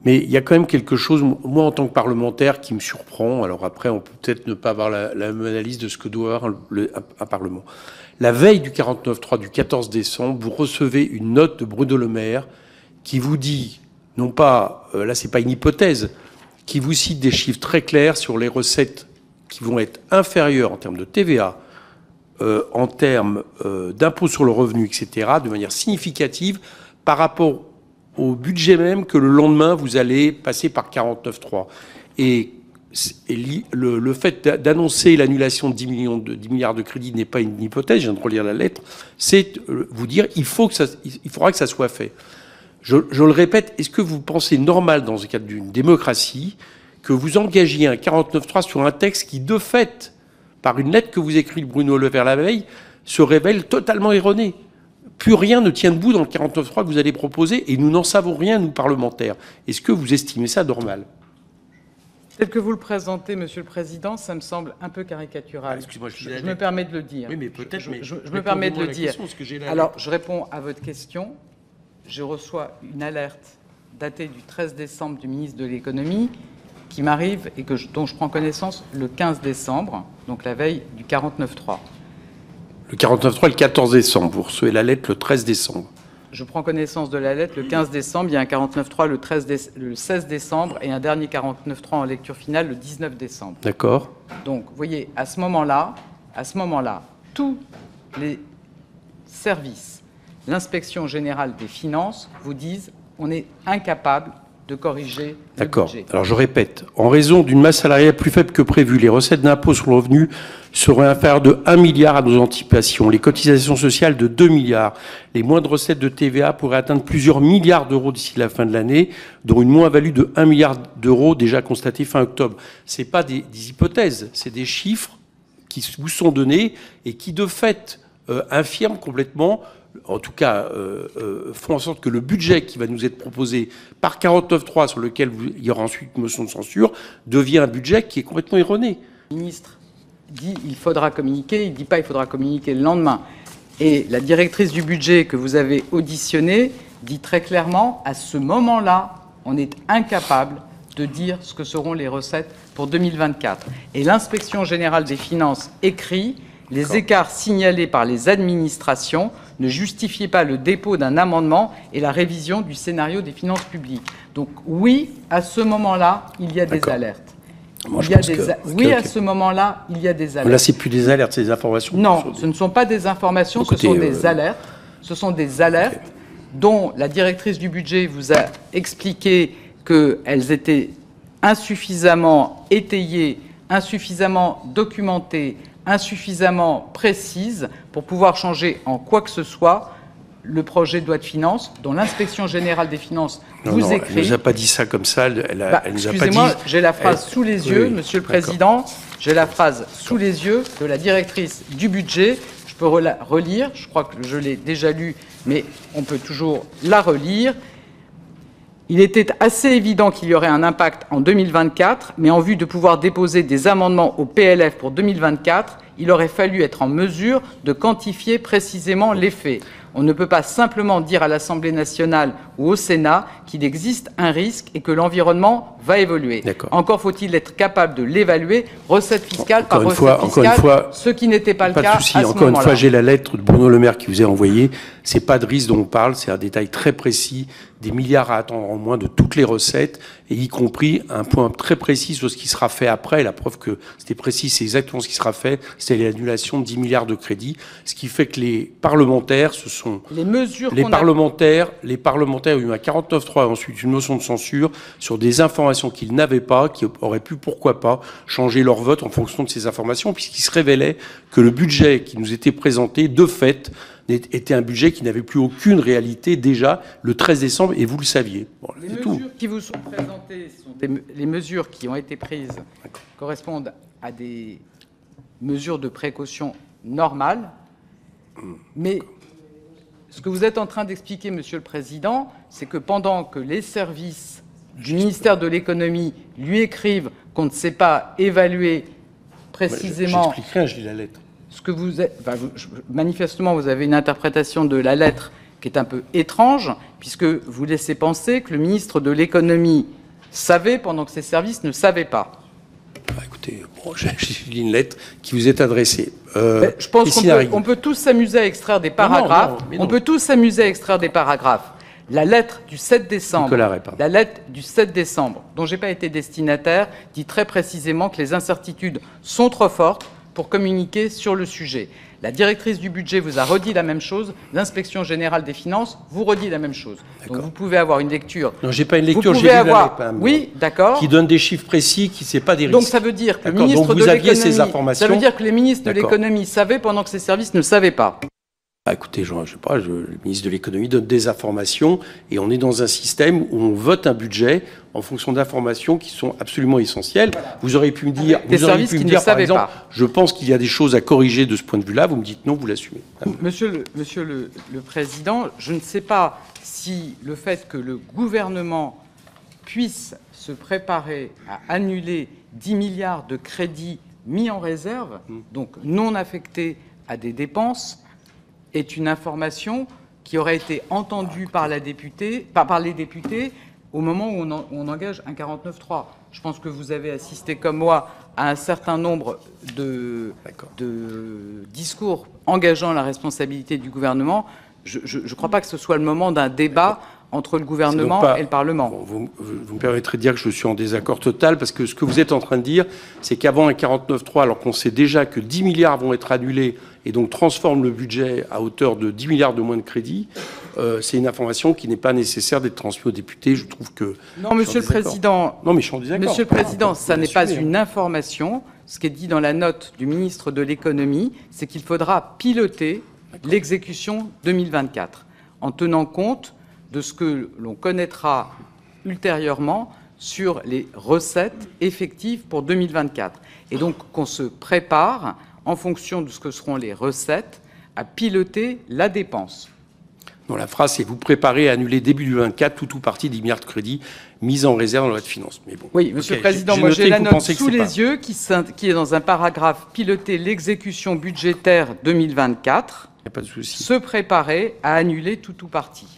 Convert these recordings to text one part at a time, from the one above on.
Mais il y a quand même quelque chose, moi en tant que parlementaire, qui me surprend. Alors après, on peut peut-être ne pas avoir la même analyse de ce que doit avoir un Parlement. La veille du 49.3 du 14 décembre, vous recevez une note de Bruno Le Maire qui vous dit, non pas, là c'est pas une hypothèse, qui vous cite des chiffres très clairs sur les recettes qui vont être inférieures en termes de TVA, en termes d'impôt sur le revenu, etc., de manière significative par rapport au budget même que le lendemain, vous allez passer par 49.3. Et le fait d'annoncer l'annulation de 10 milliards de crédits n'est pas une hypothèse, je viens de relire la lettre, c'est vous dire il faudra que ça soit fait. Je le répète, est-ce que vous pensez normal, dans le cadre d'une démocratie, que vous engagiez un 49.3 sur un texte qui, de fait, par une lettre que vous écrit Bruno Le Maire la veille, se révèle totalement erroné? Plus rien ne tient debout dans le 49.3 que vous allez proposer, et nous n'en savons rien, nous, parlementaires. Est-ce que vous estimez ça normal? Tel que vous le présentez, Monsieur le Président, ça me semble un peu caricatural. Excusez-moi, je me permets de le dire. Oui, mais peut-être. Je me permets de le dire. Alors, je réponds à votre question. Je reçois une alerte datée du 13 décembre du ministre de l'Économie qui m'arrive et dont je prends connaissance le 15 décembre, donc la veille du 49.3. Le 49.3 le 14 décembre. Vous recevez la lettre le 13 décembre. Je prends connaissance de la lettre le 15 décembre, il y a un 49.3 le 16 décembre et un dernier 49.3 en lecture finale le 19 décembre. D'accord. Donc, vous voyez, à ce moment-là, tous les services, l'inspection générale des finances vous disent on est incapable de corriger le budget. Alors je répète, en raison d'une masse salariale plus faible que prévu, les recettes d'impôt sur le revenu seraient inférieures de 1 milliard à nos anticipations, les cotisations sociales de 2 milliards, les moindres recettes de TVA pourraient atteindre plusieurs milliards d'euros d'ici la fin de l'année, dont une moins-value de 1 milliard d'euros déjà constatée fin octobre. Ce n'est pas des hypothèses, c'est des chiffres qui vous sont donnés et qui de fait infirment complètement, en tout cas, font en sorte que le budget qui va nous être proposé par 49.3, sur lequel il y aura ensuite une motion de censure, devient un budget qui est complètement erroné. Le ministre dit il faudra communiquer, il ne dit pas il faudra communiquer le lendemain. Et la directrice du budget que vous avez auditionnée dit très clairement, à ce moment-là, on est incapable de dire ce que seront les recettes pour 2024. Et l'inspection générale des finances écrit les écarts signalés par les administrations ne justifiaient pas le dépôt d'un amendement et la révision du scénario des finances publiques. Donc oui, à ce moment-là, il y a des alertes. Oui, à ce moment-là, il y a des alertes. Là, c'est plus des alertes, c'est des informations. Non, ce ne sont pas des informations, ce sont des alertes. Ce sont des alertes dont la directrice du budget vous a expliqué qu'elles étaient insuffisamment étayées, insuffisamment documentées, insuffisamment précises pour pouvoir changer en quoi que ce soit le projet de loi de finances dont l'inspection générale des finances vous écrit. Elle ne nous a pas dit ça comme ça. Elle nous a pas dit. Excusez-moi, j'ai la phrase sous les yeux, Monsieur le Président. J'ai la phrase sous les yeux de la directrice du budget. Je peux relire. Je crois que je l'ai déjà lue, mais on peut toujours la relire. Il était assez évident qu'il y aurait un impact en 2024, mais en vue de pouvoir déposer des amendements au PLF pour 2024, il aurait fallu être en mesure de quantifier précisément l'effet. On ne peut pas simplement dire à l'Assemblée nationale ou au Sénat qu'il existe un risque et que l'environnement va évoluer. Encore faut-il être capable de l'évaluer, recette fiscale par recette fiscale, ce qui n'était pas le cas à ce moment-là. Encore une fois, j'ai la lettre de Bruno Le Maire qui vous est envoyée. C'est pas de risque dont on parle, c'est un détail très précis, des milliards à attendre en moins de toutes les recettes, et y compris un point très précis sur ce qui sera fait après. La preuve que c'était précis, c'est exactement ce qui sera fait, c'est l'annulation de 10 milliards de crédits, ce qui fait que les parlementaires, ce sont les parlementaires ont eu un 49.3 et ensuite une motion de censure sur des informations qu'ils n'avaient pas, qui auraient pu, pourquoi pas, changer leur vote en fonction de ces informations, puisqu'il se révélait que le budget qui nous était présenté, de fait, était un budget qui n'avait plus aucune réalité déjà le 13 décembre, et vous le saviez. Bon, les mesures qui vous sont présentées, les mesures qui ont été prises correspondent à des mesures de précaution normales, mais ce que vous êtes en train d'expliquer, Monsieur le Président, c'est que pendant que les services du ministère de l'Économie lui écrivent qu'on ne sait pas évaluer précisément... J'explique rien, je lis la lettre. Ce que vous êtes, manifestement, vous avez une interprétation de la lettre qui est un peu étrange, puisque vous laissez penser que le ministre de l'Économie savait pendant que ses services ne savaient pas. Écoutez, bon, j'ai lu une lettre qui vous est adressée. Je pense qu'on peut tous s'amuser à extraire des paragraphes. On peut tous s'amuser à extraire des paragraphes. La lettre du 7 décembre, dont je n'ai pas été destinataire, dit très précisément que les incertitudes sont trop fortes pour communiquer sur le sujet. La directrice du budget vous a redit la même chose. L'Inspection générale des finances vous redit la même chose. Donc vous pouvez avoir une lecture. Non, j'ai pas une lecture, j'ai lu la lettre. Oui, d'accord. Qui donne des chiffres précis, qui ne sait pas des risques. Donc ça veut dire que le ministre de l'économie, ça veut dire que les ministres de l'économie savaient pendant que ces services ne savaient pas. Écoutez, je sais pas, le ministre de l'économie donne des informations et on est dans un système où on vote un budget en fonction d'informations qui sont absolument essentielles. Voilà. Vous auriez pu me dire, par exemple, je pense qu'il y a des choses à corriger de ce point de vue-là. Vous me dites non, vous l'assumez. Monsieur le Président, je ne sais pas si le fait que le gouvernement puisse se préparer à annuler 10 milliards de crédits mis en réserve, donc non affectés à des dépenses, est une information qui aurait été entendue par les députés au moment où on engage un 49.3. Je pense que vous avez assisté comme moi à un certain nombre de discours engageant la responsabilité du gouvernement. Je ne crois pas que ce soit le moment d'un débat entre le gouvernement et le Parlement. Bon, vous me permettrez de dire que je suis en désaccord total, parce que ce que vous êtes en train de dire, c'est qu'avant un 49.3, alors qu'on sait déjà que 10 milliards vont être annulés, et donc transforme le budget à hauteur de 10 milliards de moins de crédit, c'est une information qui n'est pas nécessaire d'être transmise aux députés. Je trouve que... Non, Monsieur le Président. Non, mais je suis en désaccord. Monsieur le Président, ça n'est pas une information. Ce qui est dit dans la note du ministre de l'Économie, c'est qu'il faudra piloter l'exécution 2024, en tenant compte de ce que l'on connaîtra ultérieurement sur les recettes effectives pour 2024. Et donc qu'on se prépare, en fonction de ce que seront les recettes, à piloter la dépense. Non, la phrase, c'est « vous préparez à annuler début 2024 tout ou partie des milliards de crédits mis en réserve dans la loi de finances ». Mais bon, oui, Monsieur le Président, moi j'ai la note sous les yeux qui est dans un paragraphe « Piloter l'exécution budgétaire 2024 ». Il n'y a pas de souci. Se préparer à annuler tout ou partie.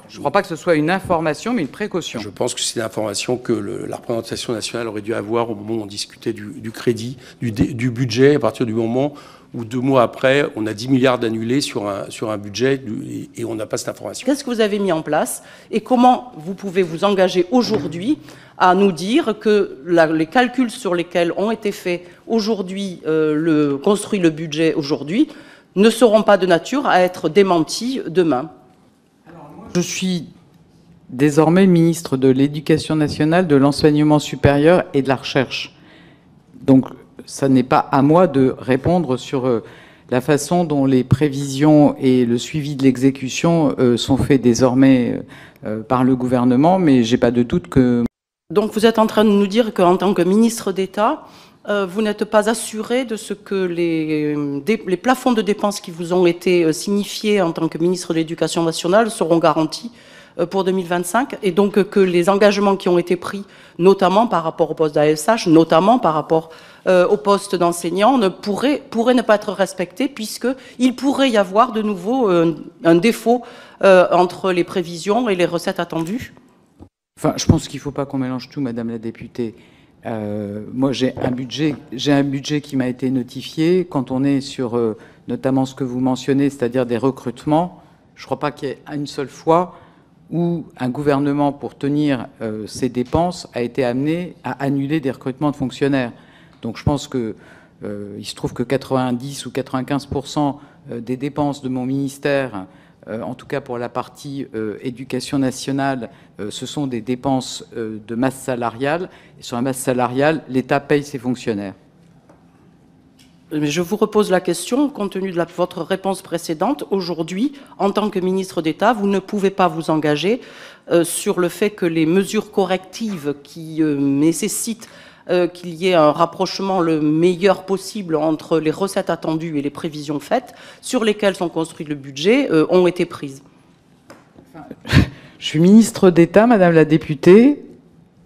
Je ne crois pas que ce soit une information, mais une précaution. Je pense que c'est une information que la représentation nationale aurait dû avoir au moment où on discutait du crédit, du budget, à partir du moment où 2 mois après, on a 10 milliards d'annulés sur un budget et on n'a pas cette information. Qu'est-ce que vous avez mis en place et comment vous pouvez vous engager aujourd'hui à nous dire que les calculs sur lesquels ont été faits aujourd'hui, construit le budget aujourd'hui, ne seront pas de nature à être démentis demain? Je suis désormais ministre de l'Éducation nationale, de l'enseignement supérieur et de la recherche. Donc, ça n'est pas à moi de répondre sur la façon dont les prévisions et le suivi de l'exécution sont faits désormais par le gouvernement, mais je n'ai pas de doute que... Donc, vous êtes en train de nous dire qu'en tant que ministre d'État, vous n'êtes pas assuré de ce que les plafonds de dépenses qui vous ont été signifiés en tant que ministre de l'Éducation nationale seront garantis pour 2025, et donc que les engagements qui ont été pris, notamment par rapport au poste d'AESH, notamment par rapport au poste d'enseignant, pourraient ne pas être respectés, puisqu'il pourrait y avoir de nouveau un défaut entre les prévisions et les recettes attendues? Enfin, je pense qu'il ne faut pas qu'on mélange tout, Madame la députée. Moi, j'ai un budget qui m'a été notifié. Quand on est sur notamment ce que vous mentionnez, c'est-à-dire des recrutements, je ne crois pas qu'il y ait une seule fois où un gouvernement, pour tenir ses dépenses, a été amené à annuler des recrutements de fonctionnaires. Donc je pense que il se trouve que 90 ou 95% des dépenses de mon ministère, en tout cas pour la partie éducation nationale, ce sont des dépenses de masse salariale. Et sur la masse salariale, l'État paye ses fonctionnaires. Mais je vous repose la question, compte tenu de votre réponse précédente. Aujourd'hui, en tant que ministre d'État, vous ne pouvez pas vous engager sur le fait que les mesures correctives qui nécessitent qu'il y ait un rapprochement le meilleur possible entre les recettes attendues et les prévisions faites, sur lesquelles sont construits le budget, ont été prises. Je suis ministre d'État, Madame la députée,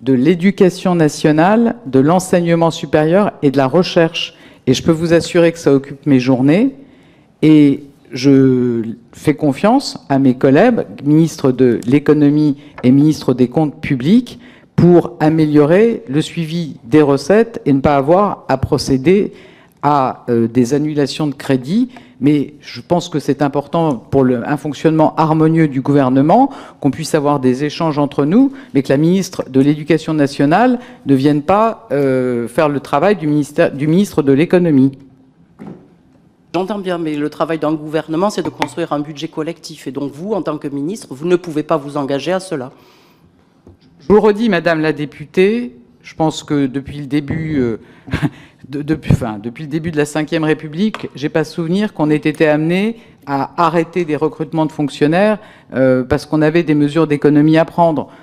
de l'Éducation nationale, de l'enseignement supérieur et de la recherche. Et je peux vous assurer que ça occupe mes journées. Et je fais confiance à mes collègues, ministre de l'économie et ministre des comptes publics, pour améliorer le suivi des recettes et ne pas avoir à procéder à des annulations de crédits. Mais je pense que c'est important pour un fonctionnement harmonieux du gouvernement qu'on puisse avoir des échanges entre nous, mais que la ministre de l'Éducation nationale ne vienne pas faire le travail du ministre de l'Économie. J'entends bien, mais le travail d'un gouvernement, c'est de construire un budget collectif. Et donc vous, en tant que ministre, vous ne pouvez pas vous engager à cela. Je vous redis, Madame la députée, je pense que depuis le début, depuis le début de la Ve République, j'ai pas souvenir qu'on ait été amené à arrêter des recrutements de fonctionnaires parce qu'on avait des mesures d'économie à prendre.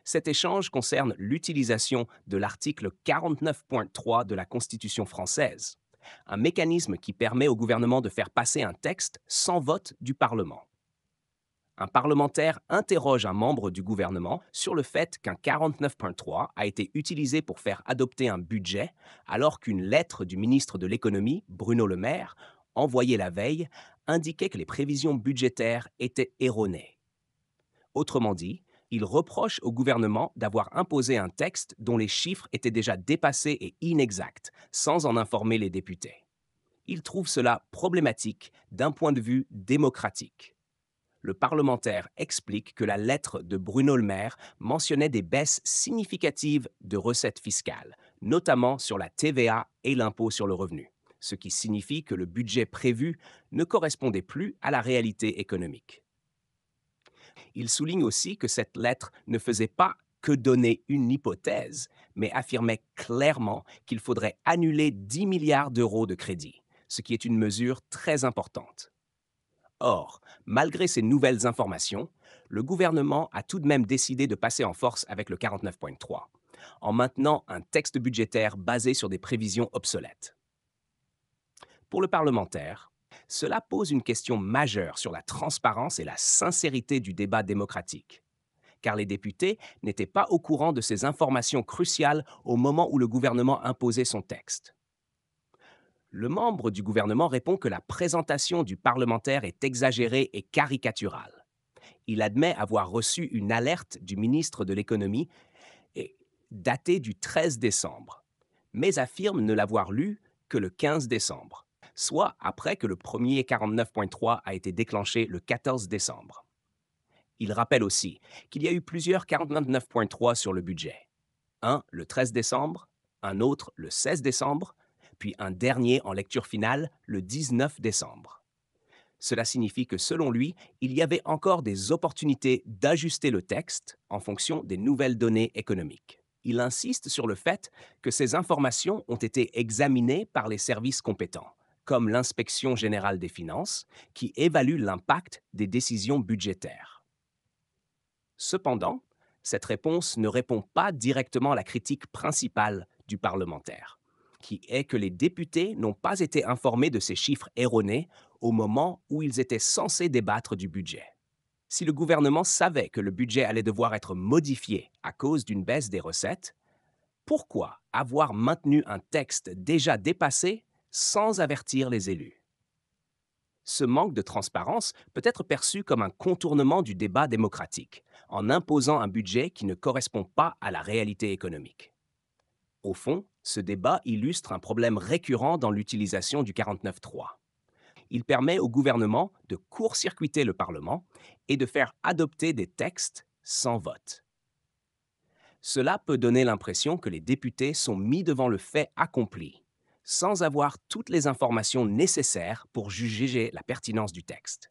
Cet échange concerne l'utilisation de l'article 49.3 de la Constitution française, un mécanisme qui permet au gouvernement de faire passer un texte sans vote du Parlement. Un parlementaire interroge un membre du gouvernement sur le fait qu'un 49.3 a été utilisé pour faire adopter un budget, alors qu'une lettre du ministre de l'Économie, Bruno Le Maire, envoyée la veille, indiquait que les prévisions budgétaires étaient erronées. Autrement dit, il reproche au gouvernement d'avoir imposé un texte dont les chiffres étaient déjà dépassés et inexacts, sans en informer les députés. Il trouve cela problématique d'un point de vue démocratique. Le parlementaire explique que la lettre de Bruno Le Maire mentionnait des baisses significatives de recettes fiscales, notamment sur la TVA et l'impôt sur le revenu, ce qui signifie que le budget prévu ne correspondait plus à la réalité économique. Il souligne aussi que cette lettre ne faisait pas que donner une hypothèse, mais affirmait clairement qu'il faudrait annuler 10 milliards d'euros de crédit, ce qui est une mesure très importante. Or, malgré ces nouvelles informations, le gouvernement a tout de même décidé de passer en force avec le 49.3, en maintenant un texte budgétaire basé sur des prévisions obsolètes. Pour le parlementaire, cela pose une question majeure sur la transparence et la sincérité du débat démocratique, car les députés n'étaient pas au courant de ces informations cruciales au moment où le gouvernement imposait son texte. Le membre du gouvernement répond que la présentation du parlementaire est exagérée et caricaturale. Il admet avoir reçu une alerte du ministre de l'Économie datée du 13 décembre, mais affirme ne l'avoir lue que le 15 décembre, soit après que le premier 49.3 a été déclenché le 14 décembre. Il rappelle aussi qu'il y a eu plusieurs 49.3 sur le budget. Un le 13 décembre, un autre le 16 décembre, puis un dernier en lecture finale le 19 décembre. Cela signifie que, selon lui, il y avait encore des opportunités d'ajuster le texte en fonction des nouvelles données économiques. Il insiste sur le fait que ces informations ont été examinées par les services compétents, comme l'Inspection générale des finances, qui évalue l'impact des décisions budgétaires. Cependant, cette réponse ne répond pas directement à la critique principale du parlementaire, qui est que les députés n'ont pas été informés de ces chiffres erronés au moment où ils étaient censés débattre du budget. Si le gouvernement savait que le budget allait devoir être modifié à cause d'une baisse des recettes, pourquoi avoir maintenu un texte déjà dépassé sans avertir les élus? Ce manque de transparence peut être perçu comme un contournement du débat démocratique, en imposant un budget qui ne correspond pas à la réalité économique. Au fond, ce débat illustre un problème récurrent dans l'utilisation du 49.3. Il permet au gouvernement de court-circuiter le Parlement et de faire adopter des textes sans vote. Cela peut donner l'impression que les députés sont mis devant le fait accompli, sans avoir toutes les informations nécessaires pour juger la pertinence du texte.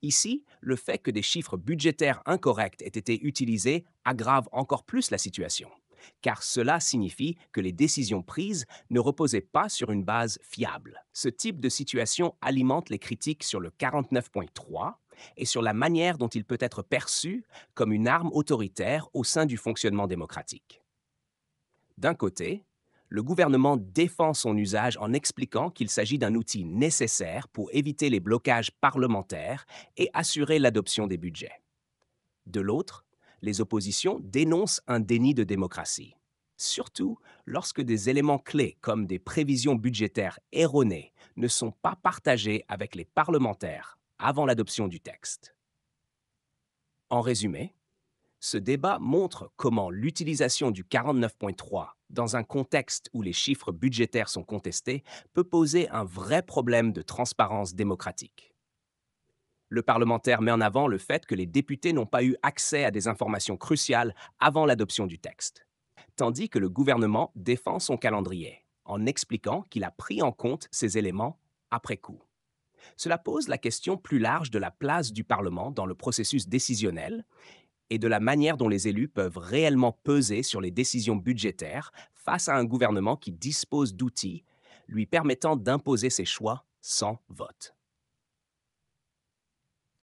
Ici, le fait que des chiffres budgétaires incorrects aient été utilisés aggrave encore plus la situation, car cela signifie que les décisions prises ne reposaient pas sur une base fiable. Ce type de situation alimente les critiques sur le 49.3 et sur la manière dont il peut être perçu comme une arme autoritaire au sein du fonctionnement démocratique. D'un côté, le gouvernement défend son usage en expliquant qu'il s'agit d'un outil nécessaire pour éviter les blocages parlementaires et assurer l'adoption des budgets. De l'autre, les oppositions dénoncent un déni de démocratie, surtout lorsque des éléments clés comme des prévisions budgétaires erronées ne sont pas partagés avec les parlementaires avant l'adoption du texte. En résumé, ce débat montre comment l'utilisation du 49.3 dans un contexte où les chiffres budgétaires sont contestés peut poser un vrai problème de transparence démocratique. Le parlementaire met en avant le fait que les députés n'ont pas eu accès à des informations cruciales avant l'adoption du texte, tandis que le gouvernement défend son calendrier en expliquant qu'il a pris en compte ces éléments après coup. Cela pose la question plus large de la place du Parlement dans le processus décisionnel et de la manière dont les élus peuvent réellement peser sur les décisions budgétaires face à un gouvernement qui dispose d'outils lui permettant d'imposer ses choix sans vote.